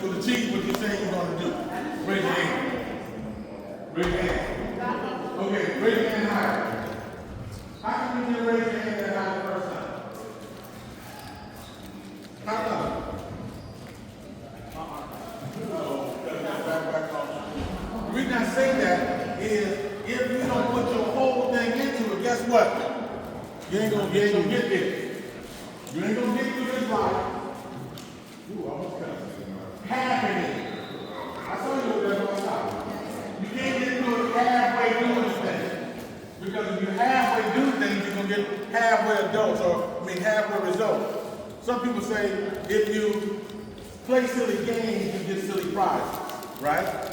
will achieve what you say you're going to do. Raise your hand. Raise your hand. Okay, raise your hand higher. How can you raise your hand that high the first time? How come? The reason I say that is if you don't put your whole thing into it, guess what? You ain't gonna get there. You ain't gonna get through this life. Ooh, almost cut. Half in it. I saw you over there on the side. You can't get through it halfway doing this thing. Because if you halfway do things, you're gonna get halfway adults, halfway results. Some people say if you play silly games, you get silly prizes, right?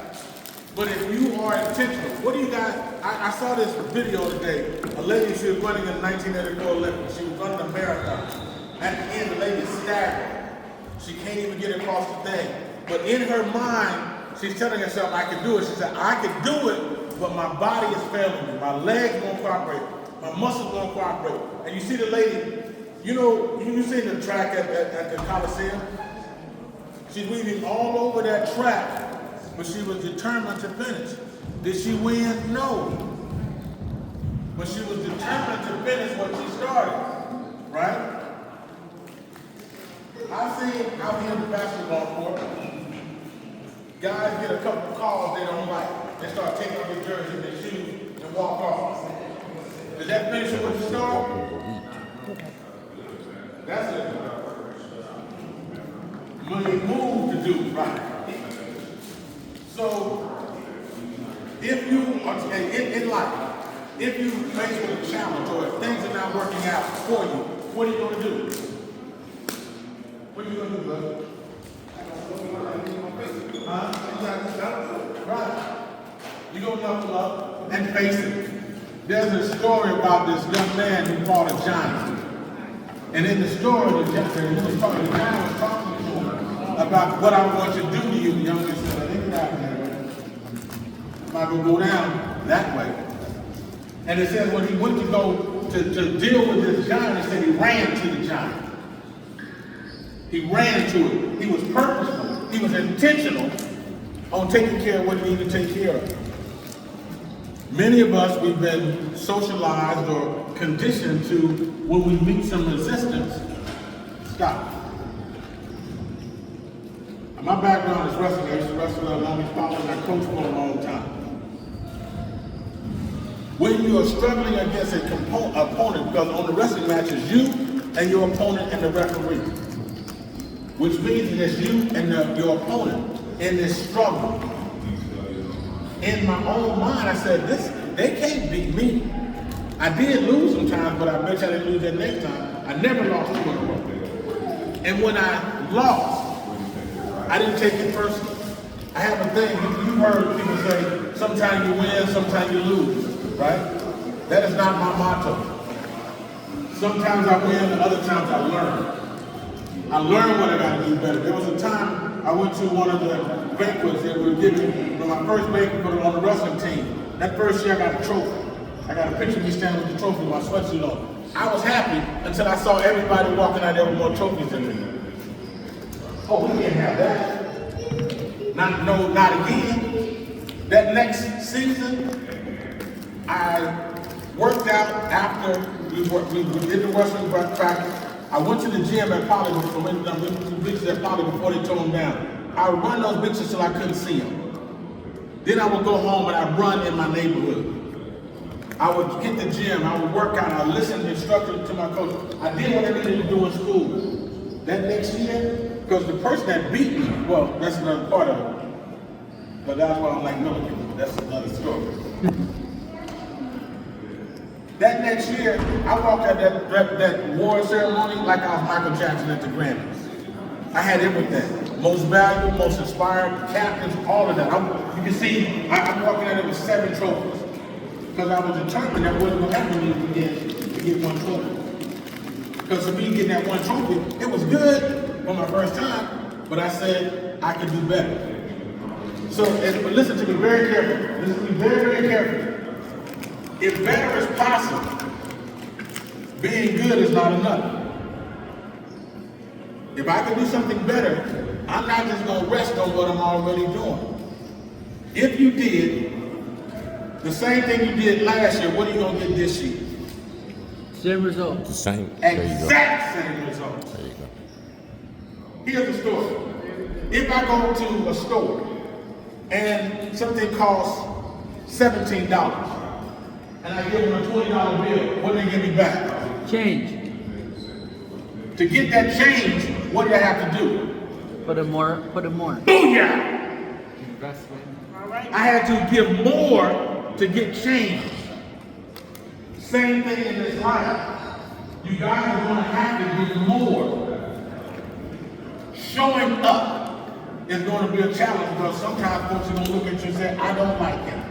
But if you are intentional, what do you guys, I saw this video today. A lady, she was running in the 1984 Olympics. She was running a marathon. At the end, the lady staggered. She can't even get across the thing. But in her mind, she's telling herself, I can do it. She said, I can do it, but my body is failing me. My legs won't cooperate. My muscles won't cooperate. And you see the lady, you know, you see the track at the Coliseum? She's weaving all over that track. But she was determined to finish. Did she win? No. But she was determined to finish what she started, right? I've seen out here in the basketball court, guys get a couple of calls they don't like. They start taking off their jerseys and their shoes and walk off. Does that finish what you started? That's a move to do, right? So, if you are in life, if you face with a challenge or if things are not working out for you, what are you going to do? What are you going to do, brother? Huh? Right. You're going to knuckle up and face it. There's a story about this young man who fought a giant. And in the story, the giant was talking to him about what I want you to do to you, the young man said. Might go down that way. And it says when he went to go to deal with this giant, it said he ran to the giant. He ran to it. He was purposeful. He was intentional on taking care of what he needed to take care of. Many of us, we've been socialized or conditioned to, when we meet some resistance, stop. My background is wrestling. I used to wrestle along with following my coach for a long time. When you are struggling against a opponent, because on the wrestling match it's you and your opponent and the referee, which means it's you and your opponent in this struggle. In my own mind, I said, they can't beat me. I did lose sometimes, but I bet you I didn't lose that next time. I never lost 2 in a row. And when I lost, I didn't take it personally. I have a thing, you've heard people say, sometimes you win, sometimes you lose, right? That is not my motto. Sometimes I win, other times I learn. I learned what I got to do better. There was a time I went to one of the banquets that were giving, my first banquet on the wrestling team. That first year I got a trophy. I got a picture of me standing with the trophy with my sweatsuit on. I was happy until I saw everybody walking out there with more trophies than me. Oh, we can't have that. Not again. That next season, I worked out after we did the wrestling practice. I went to the gym at Poly before we went to the bitches at Poly before they tore them down. I would run those bitches till I couldn't see them. Then I would go home and I'd run in my neighborhood. I would hit the gym, I would work out, I would listen to instructions to my coach. I did what I needed to do in school. That next year, because the person that beat me, well, that's another part of it. But that's why I'm like military. That's another story. That next year, I walked out that award ceremony like I was Michael Jackson at the Grammys. I had everything. Most valuable, most inspired, captains, all of that. You can see, I'm walking out there with 7 trophies. Because I was determined that wasn't going to happen to get 1 trophy. Because for me getting that 1 trophy, it was good for my first time, but I said I could do better. So, but listen to me very carefully. Listen to me very, very carefully. If better is possible, being good is not enough. If I can do something better, I'm not just going to rest on what I'm already doing. If you did the same thing you did last year, what are you going to get this year? Same result. The same. Exact same result. There you go. Here's the story. If I go to a store and something costs $17 and I give them a $20 bill, what do they give me back? Change. To get that change, what do I have to do? Put it more. Booyah! Investment. I had to give more to get change. Same thing in this life. You guys are going to have to give more. Showing up is going to be a challenge because sometimes folks are going to look at you and say, I don't like him.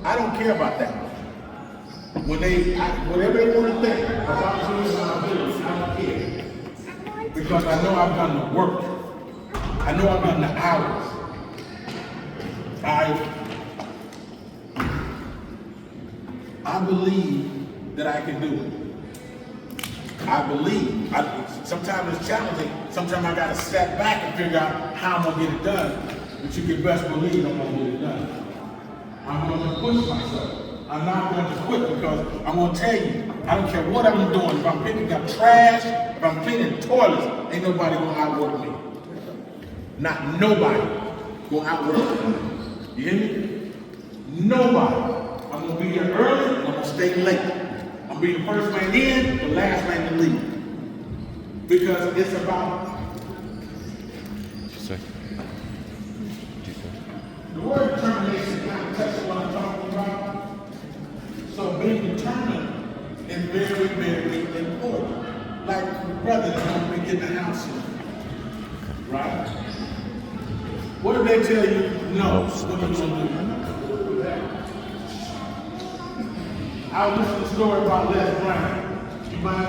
I don't care about that. Whatever they want to think about you and my abilities, I don't care. Because I know I've done the work. I know I've done the hours. I believe that I can do it. I believe. Sometimes it's challenging. Sometimes I got to step back and figure out how I'm going to get it done. But you can best believe I'm going to get it done. I'm going to push myself. I'm not going to quit because I'm going to tell you, I don't care what I'm doing. If I'm picking up trash, if I'm cleaning toilets, ain't nobody going to outwork me. Not nobody going to outwork me. You hear me? Nobody. I'm going to be here early, I'm going to stay late. I'm going to be the first man in, the last man to leave. Because it's about... The word determination kind of touches what I'm talking about. So being determined is very, very important. Like the brother that's going to be in the house here. Right? What if they tell you, no, what are you going to do? I was listening to a story about Les Brown. You mind